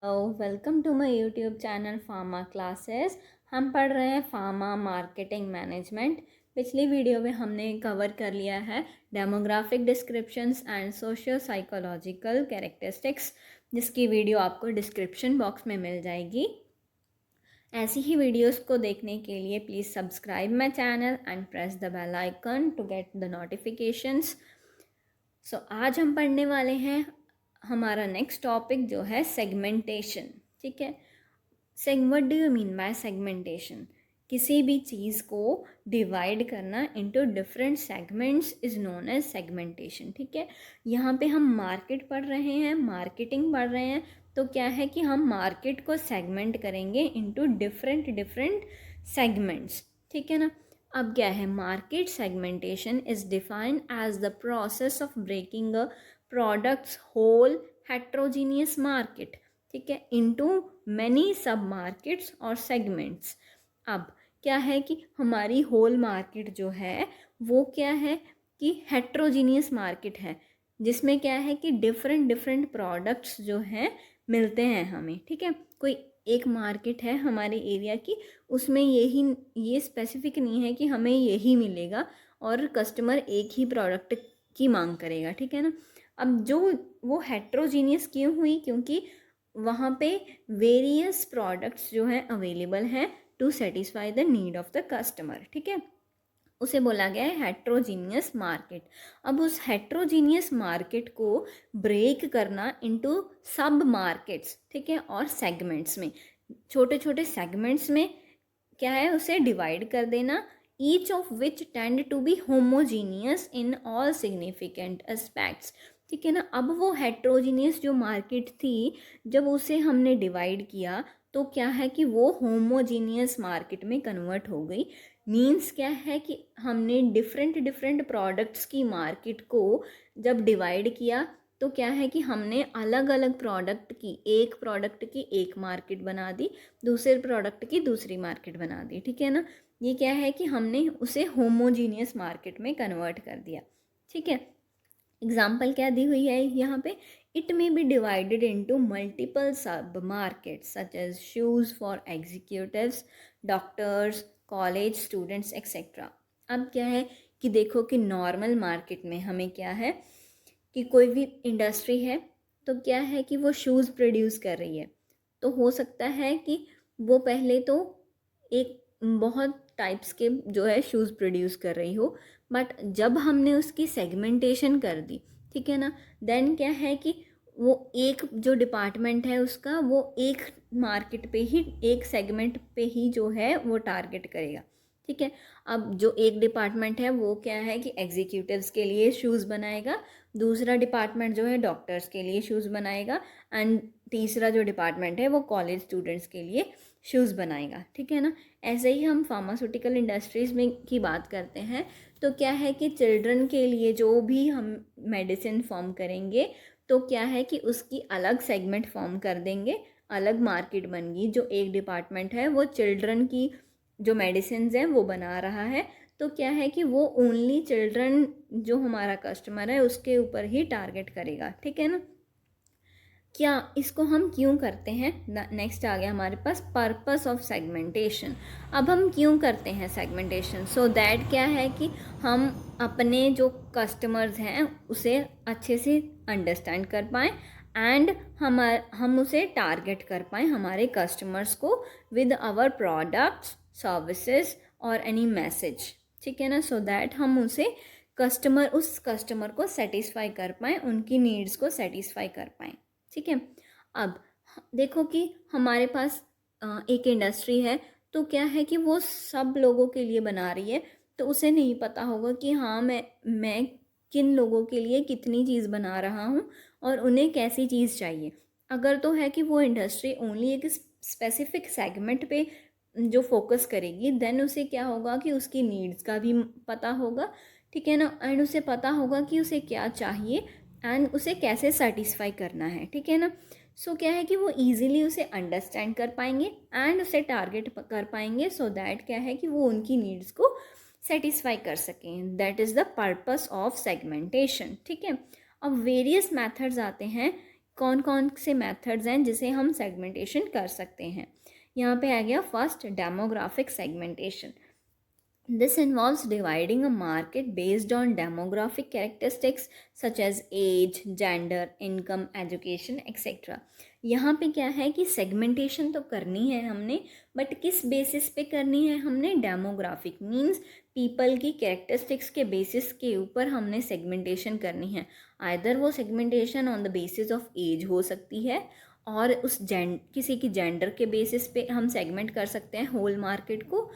Welcome to my YouTube channel pharma classes. हम पढ़ रहे हैं फार्मा मार्केटिंग मैनेजमेंट। पिछली वीडियो में हमने कवर कर लिया है demographic descriptions and socio psychological characteristics, जिसकी वीडियो आपको डिस्क्रिप्शन बॉक्स में मिल जाएगी। ऐसी ही वीडियोस को देखने के लिए please subscribe my channel and press the bell icon to get the notifications. आज हम पढ़ने वाले हैं हमारा नेक्स्ट टॉपिक जो है सेगमेंटेशन। ठीक है, what do you mean by segmentation? किसी भी चीज़ को डिवाइड करना into different segments is known as segmentation. ठीक है, यहाँ पे हम मार्केट पढ़ रहे हैं, मार्केटिंग पढ़ रहे हैं, तो क्या है कि हम मार्केट को सेगमेंट करेंगे इनटू डिफरेंट डिफरेंट सेगमेंट्स। ठीक है ना। अब क्या है, market segmentation is defined as the process of breaking a products whole heterogeneous market, ठीक है, इनटू मैनी सब मार्केट्स और सेगमेंट्स। अब क्या है कि हमारी होल मार्केट जो है वो क्या है कि हेट्रोजीनियस मार्केट है, जिसमें क्या है कि डिफरेंट डिफरेंट प्रोडक्ट्स जो हैं मिलते हैं हमें। ठीक है, कोई एक मार्केट है हमारे एरिया की, उसमें ये स्पेसिफिक नहीं है कि हमें यही मिलेगा और कस्टमर एक ही प्रोडक्ट की मांग करेगा। ठीक है ना। अब जो वो हेट्रोजीनियस क्यों हुई, क्योंकि वहाँ पे वेरियस प्रोडक्ट्स जो हैं अवेलेबल हैं to satisfy the need of the customer. ठीक है, उसे बोला गया है हेट्रोजीनियस मार्केट। अब उस हेट्रोजीनियस मार्केट को ब्रेक करना इनटू सब मार्केट्स, ठीक है, और सेगमेंट्स में, छोटे छोटे सेगमेंट्स में क्या है, उसे डिवाइड कर देना, each of which tend to be homogeneous in all significant aspects. ठीक है ना। अब वो हेट्रोजीनियस जो मार्केट थी, जब उसे हमने डिवाइड किया तो क्या है कि वो होमोजीनियस मार्केट में कन्वर्ट हो गई। मीन्स क्या है कि हमने डिफरेंट डिफरेंट प्रोडक्ट्स की मार्केट को जब डिवाइड किया तो क्या है कि हमने अलग अलग प्रोडक्ट की, एक प्रोडक्ट की एक मार्केट बना दी, दूसरे प्रोडक्ट की दूसरी मार्केट बना दी। ठीक है ना। ये क्या है कि हमने उसे होमोजीनियस मार्केट में कन्वर्ट कर दिया। ठीक है, एग्जाम्पल क्या दी हुई है यहाँ पे, it may be divided into multiple sub markets such as shoes for executives, doctors, college students etcetera. अब क्या है कि देखो कि नॉर्मल मार्केट में हमें क्या है कि कोई भी इंडस्ट्री है तो क्या है कि वो शूज़ प्रोड्यूस कर रही है, तो हो सकता है कि वो पहले तो एक बहुत टाइप्स के जो है शूज़ प्रोड्यूस कर रही हो, बट जब हमने उसकी सेगमेंटेशन कर दी, ठीक है ना, देन क्या है कि वो एक जो डिपार्टमेंट है उसका, वो एक मार्केट पे ही, एक सेगमेंट पे ही जो है वो टारगेट करेगा। ठीक है, अब जो एक डिपार्टमेंट है वो क्या है कि एग्जीक्यूटिव्स के लिए शूज़ बनाएगा, दूसरा डिपार्टमेंट जो है डॉक्टर्स के लिए शूज़ बनाएगा, एंड तीसरा जो डिपार्टमेंट है वो कॉलेज स्टूडेंट्स के लिए शूज़ बनाएगा। ठीक है ना। ऐसे ही हम फार्मास्यूटिकल इंडस्ट्रीज़ में की बात करते हैं तो क्या है कि चिल्ड्रन के लिए जो भी हम मेडिसिन फॉर्म करेंगे तो क्या है कि उसकी अलग सेगमेंट फॉर्म कर देंगे, अलग मार्केट बनेगी। जो एक डिपार्टमेंट है वो चिल्ड्रन की जो मेडिसिन हैं वो बना रहा है, तो क्या है कि वो ओनली चिल्ड्रन जो हमारा कस्टमर है उसके ऊपर ही टारगेट करेगा। ठीक है ना। क्या इसको हम क्यों करते हैं, नेक्स्ट आ गया हमारे पास पर्पस ऑफ सेगमेंटेशन। अब हम क्यों करते हैं सेगमेंटेशन? सो दैट क्या है कि हम अपने जो कस्टमर्स हैं उसे अच्छे से अंडरस्टैंड कर पाएँ एंड हम उसे टारगेट कर पाएँ, हमारे कस्टमर्स को, विद आवर प्रोडक्ट्स, सर्विसेज और एनी मैसेज। ठीक है ना। सो दैट हम उस कस्टमर को सेटिस्फाई कर पाएँ, उनकी नीड्स को सेटिस्फाई कर पाएँ। ठीक है, अब देखो कि हमारे पास एक इंडस्ट्री है, तो क्या है कि वो सब लोगों के लिए बना रही है, तो उसे नहीं पता होगा कि हाँ मैं किन लोगों के लिए कितनी चीज़ बना रहा हूँ और उन्हें कैसी चीज़ चाहिए। अगर तो है कि वो इंडस्ट्री ओनली एक स्पेसिफिक सेगमेंट पे जो फोकस करेगी, देन उसे क्या होगा कि उसकी नीड्स का भी पता होगा। ठीक है ना, एंड उसे पता होगा कि उसे क्या चाहिए एंड उसे कैसे सेटिस्फाई करना है। ठीक है ना। सो क्या है कि वो इजीली उसे अंडरस्टैंड कर पाएंगे एंड उसे टारगेट कर पाएंगे, सो दैट क्या है कि वो उनकी नीड्स को सेटिस्फाई कर सकें। That is the purpose of segmentation. ठीक है, अब वेरियस मेथड्स आते हैं कौन कौन से मेथड्स हैं जिसे हम सेगमेंटेशन कर सकते हैं। यहाँ पे आ गया first, demographic segmentation. This involves dividing a market based on demographic characteristics such as age, gender, income, education, etc. यहाँ पे क्या है कि सेगमेंटेशन तो करनी है हमने, बट किस बेसिस पे करनी है हमने? डेमोग्राफिक मीन्स पीपल की कैरेक्टरिस्टिक्स के बेसिस के ऊपर हमने सेगमेंटेशन करनी है। आइदर वो segmentation on the basis of age हो सकती है, और उस किसी की जेंडर के बेसिस पे हम सेगमेंट कर सकते हैं होल मार्केट को,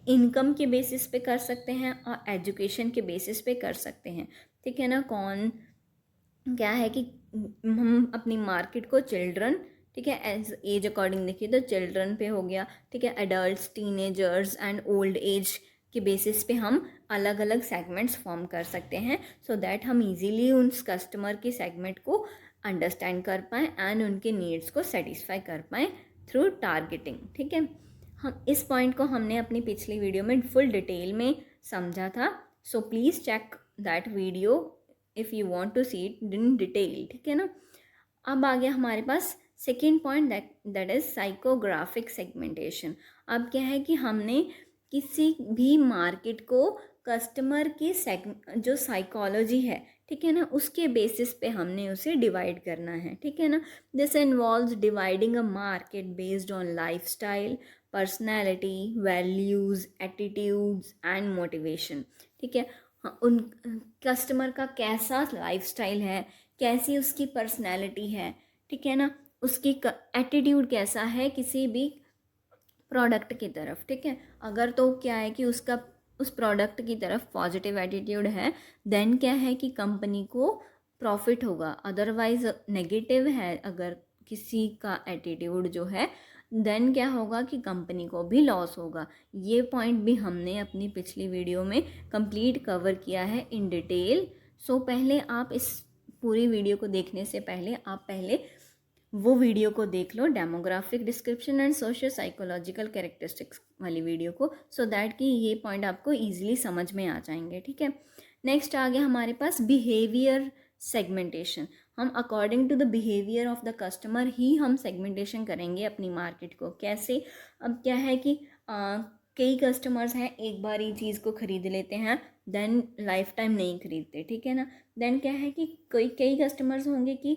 इनकम के बेसिस पे कर सकते हैं, और एजुकेशन के बेसिस पे कर सकते हैं। ठीक है ना। कौन क्या है कि हम अपनी मार्केट को चिल्ड्रन, ठीक है, एज एज अकॉर्डिंग देखिए तो चिल्ड्रन पे हो गया, ठीक है, adults, teenagers and old age के बेसिस पे हम अलग अलग सेगमेंट्स फॉर्म कर सकते हैं, सो दैट हम इजीली उन कस्टमर के सेगमेंट को अंडरस्टैंड कर पाएँ एंड उनके नीड्स को सेटिस्फाई कर पाएँ थ्रू टारगेटिंग। ठीक है, हम इस पॉइंट को हमने अपनी पिछली वीडियो में फुल डिटेल में समझा था, so please check that video if you want to see it in detail. ठीक है ना। अब आ गया हमारे पास second point, that is psychographic segmentation. अब क्या है कि हमने किसी भी मार्केट को कस्टमर की जो साइकोलॉजी है, ठीक है ना, उसके बेसिस पे हमने उसे डिवाइड करना है। ठीक है ना। This involves dividing a market based on lifestyle, personality, values, attitudes and motivation. ठीक है। हाँ, उन कस्टमर का कैसा लाइफस्टाइल है, कैसी उसकी पर्सनैलिटी है, ठीक है ना, उसकी एटीट्यूड कैसा है किसी भी प्रोडक्ट की तरफ। ठीक है। अगर तो क्या है कि उसका उस प्रोडक्ट की तरफ पॉजिटिव एटीट्यूड है, देन क्या है कि कंपनी को प्रॉफिट होगा। अदरवाइज नेगेटिव है अगर किसी का एटीट्यूड जो है, देन क्या होगा कि कंपनी को भी लॉस होगा। ये पॉइंट भी हमने अपनी पिछली वीडियो में कंप्लीट कवर किया है इन डिटेल। सो पहले आप इस पूरी वीडियो को देखने से पहले आप पहले वो वीडियो को देख लो, demographic description and socio psychological characteristics वाली वीडियो को, सो दैट कि ये पॉइंट आपको ईजिली समझ में आ जाएंगे। ठीक है। नेक्स्ट आ गया हमारे पास बिहेवियर सेगमेंटेशन। हम according to the behaviour of the customer ही हम सेगमेंटेशन करेंगे अपनी मार्केट को। कैसे? अब क्या है कि कई कस्टमर्स हैं एक बार ये चीज़ को ख़रीद लेते हैं, देन लाइफ टाइम नहीं खरीदते। ठीक है ना। देन क्या है कि कई कस्टमर्स होंगे कि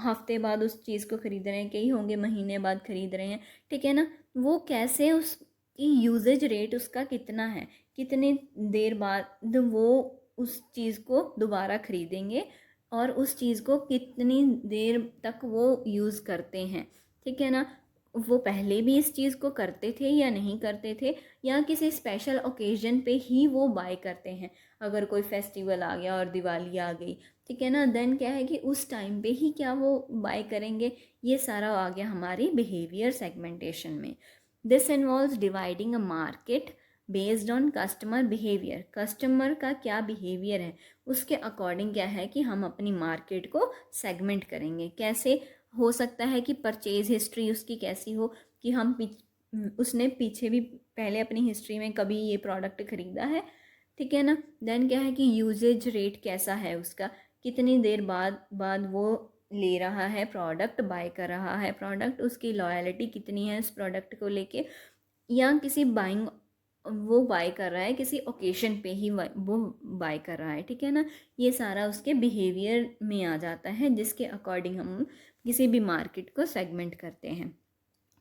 हफ्ते बाद उस चीज़ को ख़रीद रहे हैं, कई होंगे महीने बाद ख़रीद रहे हैं। ठीक है ना। वो कैसे, उसकी यूजेज रेट उसका कितना है, कितने देर बाद वो उस चीज़ को दोबारा ख़रीदेंगे और उस चीज़ को कितनी देर तक वो यूज़ करते हैं। ठीक है ना। वो पहले भी इस चीज़ को करते थे या नहीं करते थे, या किसी स्पेशल ओकेजन पे ही वो बाय करते हैं। अगर कोई फेस्टिवल आ गया और दिवाली आ गई, ठीक है ना, देन क्या है कि उस टाइम पे ही क्या वो बाय करेंगे। ये सारा आ गया हमारी बिहेवियर सेगमेंटेशन में। This involves dividing a market based on customer behaviour. Customer का क्या बिहेवियर है उसके अकॉर्डिंग क्या है कि हम अपनी मार्केट को सेगमेंट करेंगे। कैसे हो सकता है कि परचेज हिस्ट्री उसकी कैसी हो, कि हम उसने पीछे भी पहले अपनी हिस्ट्री में कभी ये प्रोडक्ट ख़रीदा है। ठीक है ना। देन क्या है कि यूजेज रेट कैसा है उसका, कितनी देर बाद वो ले रहा है प्रोडक्ट, बाय कर रहा है प्रोडक्ट, उसकी लॉयल्टी कितनी है उस प्रोडक्ट को लेके, या किसी बाइंग वो बाय कर रहा है किसी ओकेशन पे ही वो बाय कर रहा है। ठीक है ना। ये सारा उसके बिहेवियर में आ जाता है, जिसके अकॉर्डिंग हम किसी भी मार्केट को सेगमेंट करते हैं।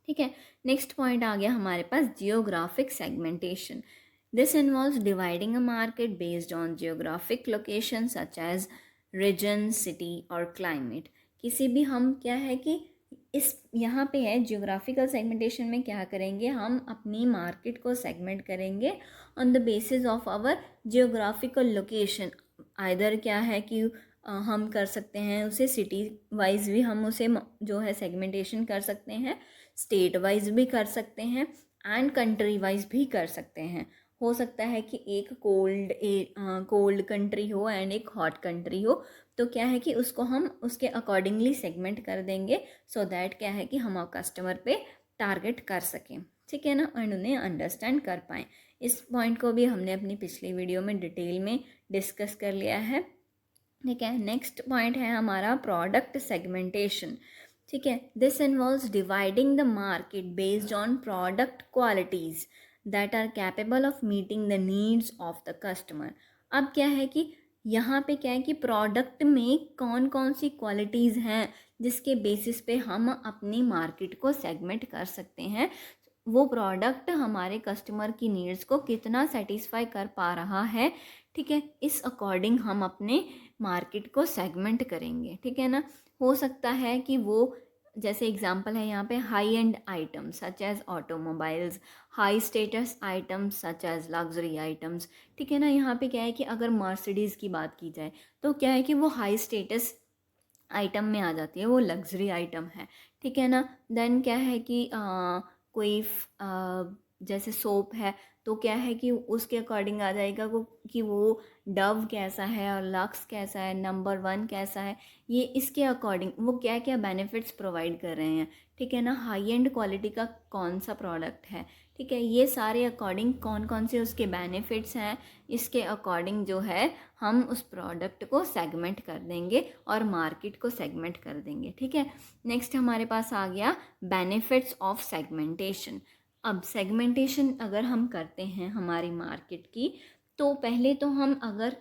ठीक है। नेक्स्ट पॉइंट आ गया हमारे पास geographic segmentation. This involves dividing a market based on geographic location such as region, city और क्लाइमेट। किसी भी हम क्या है कि इस यहाँ पे है जियोग्राफिकल सेगमेंटेशन में क्या करेंगे, हम अपनी मार्केट को सेगमेंट करेंगे on the basis of our geographical location. Either क्या है कि हम कर सकते हैं उसे सिटी वाइज भी हम उसे जो है सेगमेंटेशन कर सकते हैं, स्टेट वाइज भी कर सकते हैं एंड कंट्री वाइज भी कर सकते हैं। हो सकता है कि एक कोल्ड कंट्री हो एंड एक हॉट कंट्री हो, तो क्या है कि उसको हम उसके अकॉर्डिंगली सेगमेंट कर देंगे, सो दैट क्या है कि हम कस्टमर पे टारगेट कर सकें। ठीक है ना, एंड उन्हें अंडरस्टैंड कर पाएँ। इस पॉइंट को भी हमने अपनी पिछली वीडियो में डिटेल में डिस्कस कर लिया है। ठीक है। नेक्स्ट पॉइंट है हमारा प्रोडक्ट सेगमेंटेशन। ठीक है, this involves dividing the market based on product qualities that are capable of meeting the needs of the customer. अब क्या है कि यहाँ पे क्या है कि प्रोडक्ट में कौन कौन सी क्वालिटीज़ हैं जिसके बेसिस पे हम अपनी मार्केट को सेगमेंट कर सकते हैं, वो प्रोडक्ट हमारे कस्टमर की नीड्स को कितना सेटिस्फाई कर पा रहा है। ठीक है, इस अकॉर्डिंग हम अपने मार्केट को सेगमेंट करेंगे। ठीक है ना। हो सकता है कि वो, जैसे एग्जांपल है यहाँ पे, high end items such as automobiles, high status items such as luxury items. ठीक है ना। यहाँ पे क्या है कि अगर मर्सिडीज़ की बात की जाए तो क्या है कि वो हाई स्टेटस आइटम में आ जाती है, वो लग्जरी आइटम है। ठीक है ना। देन क्या है कि कोई जैसे सोप है तो क्या है कि उसके अकॉर्डिंग आ जाएगा कि वो डव कैसा है और लक्स कैसा है, नंबर 1 कैसा है, ये इसके अकॉर्डिंग वो क्या क्या बेनिफिट्स प्रोवाइड कर रहे हैं। ठीक है ना। हाई एंड क्वालिटी का कौन सा प्रोडक्ट है। ठीक है, ये सारे अकॉर्डिंग कौन कौन से उसके बेनिफिट्स हैं, इसके अकॉर्डिंग जो है हम उस प्रोडक्ट को सेगमेंट कर देंगे और मार्केट को सेगमेंट कर देंगे। ठीक है। नेक्स्ट हमारे पास आ गया बेनिफिट्स ऑफ सेगमेंटेशन। अब सेगमेंटेशन अगर हम करते हैं हमारी मार्केट की, तो पहले तो हम अगर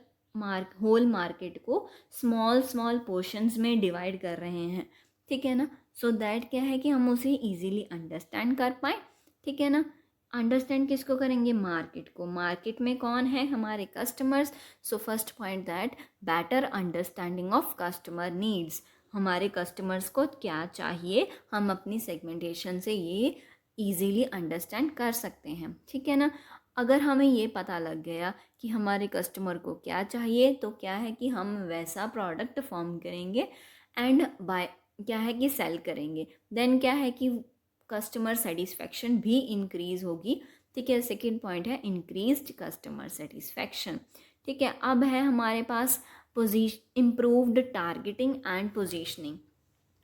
होल मार्केट को स्मॉल स्मॉल पोर्शंस में डिवाइड कर रहे हैं। ठीक है ना। सो दैट क्या है कि हम उसे इजीली अंडरस्टैंड कर पाए। ठीक है ना। अंडरस्टैंड किसको करेंगे? मार्केट को। मार्केट में कौन है? हमारे customers. So first point that better understanding of customer needs. हमारे कस्टमर्स को क्या चाहिए, हम अपनी सेगमेंटेशन से ये ईजीली अंडरस्टैंड कर सकते हैं। ठीक है ना। अगर हमें ये पता लग गया कि हमारे कस्टमर को क्या चाहिए, तो क्या है कि हम वैसा प्रोडक्ट फॉर्म करेंगे एंड बाय क्या है कि सेल करेंगे। देन क्या है कि कस्टमर सेटिस्फेक्शन भी इंक्रीज होगी। ठीक है। सेकेंड पॉइंट है इंक्रीज्ड कस्टमर सेटिस्फेक्शन। ठीक है। अब है हमारे पास इम्प्रूव्ड टारगेटिंग एंड पोजीशनिंग।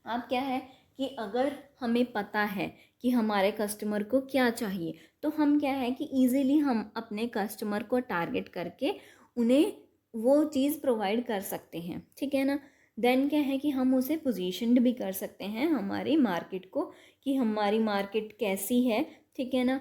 अब क्या है कि अगर हमें पता है कि हमारे कस्टमर को क्या चाहिए, तो हम क्या है कि इजीली हम अपने कस्टमर को टारगेट करके उन्हें वो चीज़ प्रोवाइड कर सकते हैं। ठीक है ना। देन क्या है कि हम उसे पोजीशनड भी कर सकते हैं हमारी मार्केट को, कि हमारी मार्केट कैसी है। ठीक है ना।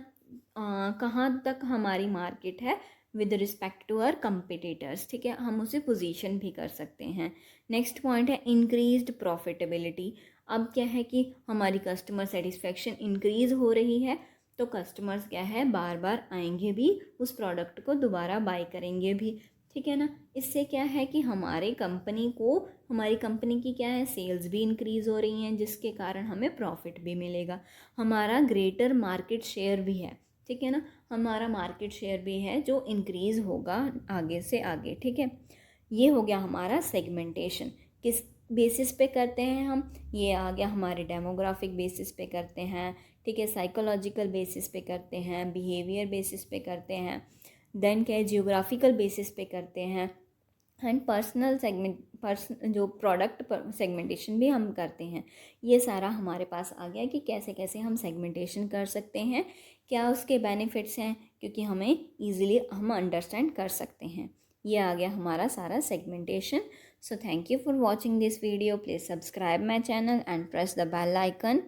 कहाँ तक हमारी मार्केट है with respect to our competitors. ठीक है, हम उसे पोजीशन भी कर सकते हैं। नेक्स्ट पॉइंट है इंक्रीज्ड प्रॉफिटेबिलिटी। अब क्या है कि हमारी कस्टमर सेटिस्फेक्शन इंक्रीज़ हो रही है, तो कस्टमर्स क्या है बार बार आएंगे भी, उस प्रोडक्ट को दोबारा बाय करेंगे भी। ठीक है ना। इससे क्या है कि हमारी कंपनी की क्या है, सेल्स भी इंक्रीज़ हो रही हैं, जिसके कारण हमें प्रॉफिट भी मिलेगा। हमारा ग्रेटर मार्केट शेयर भी है। ठीक है ना। हमारा मार्केट शेयर भी है जो इंक्रीज़ होगा आगे से आगे। ठीक है। ये हो गया हमारा सेगमेंटेशन। किस बेसिस पे करते हैं हम? ये आ गया हमारे डेमोग्राफिक बेसिस पे करते हैं। ठीक है। साइकोलॉजिकल बेसिस पे करते हैं, बिहेवियर बेसिस पे करते हैं, देन क्या है जियोग्राफिकल बेसिस पे करते हैं, एंड जो प्रोडक्ट सेगमेंटेशन भी हम करते हैं। ये सारा हमारे पास आ गया कि कैसे कैसे हम सेगमेंटेशन कर सकते हैं, क्या उसके बेनिफिट्स हैं, क्योंकि हमें ईजिली हम अंडरस्टैंड कर सकते हैं। ये आ गया हमारा सारा segmentation. So thank you for watching this video. Please subscribe my channel and press the bell icon.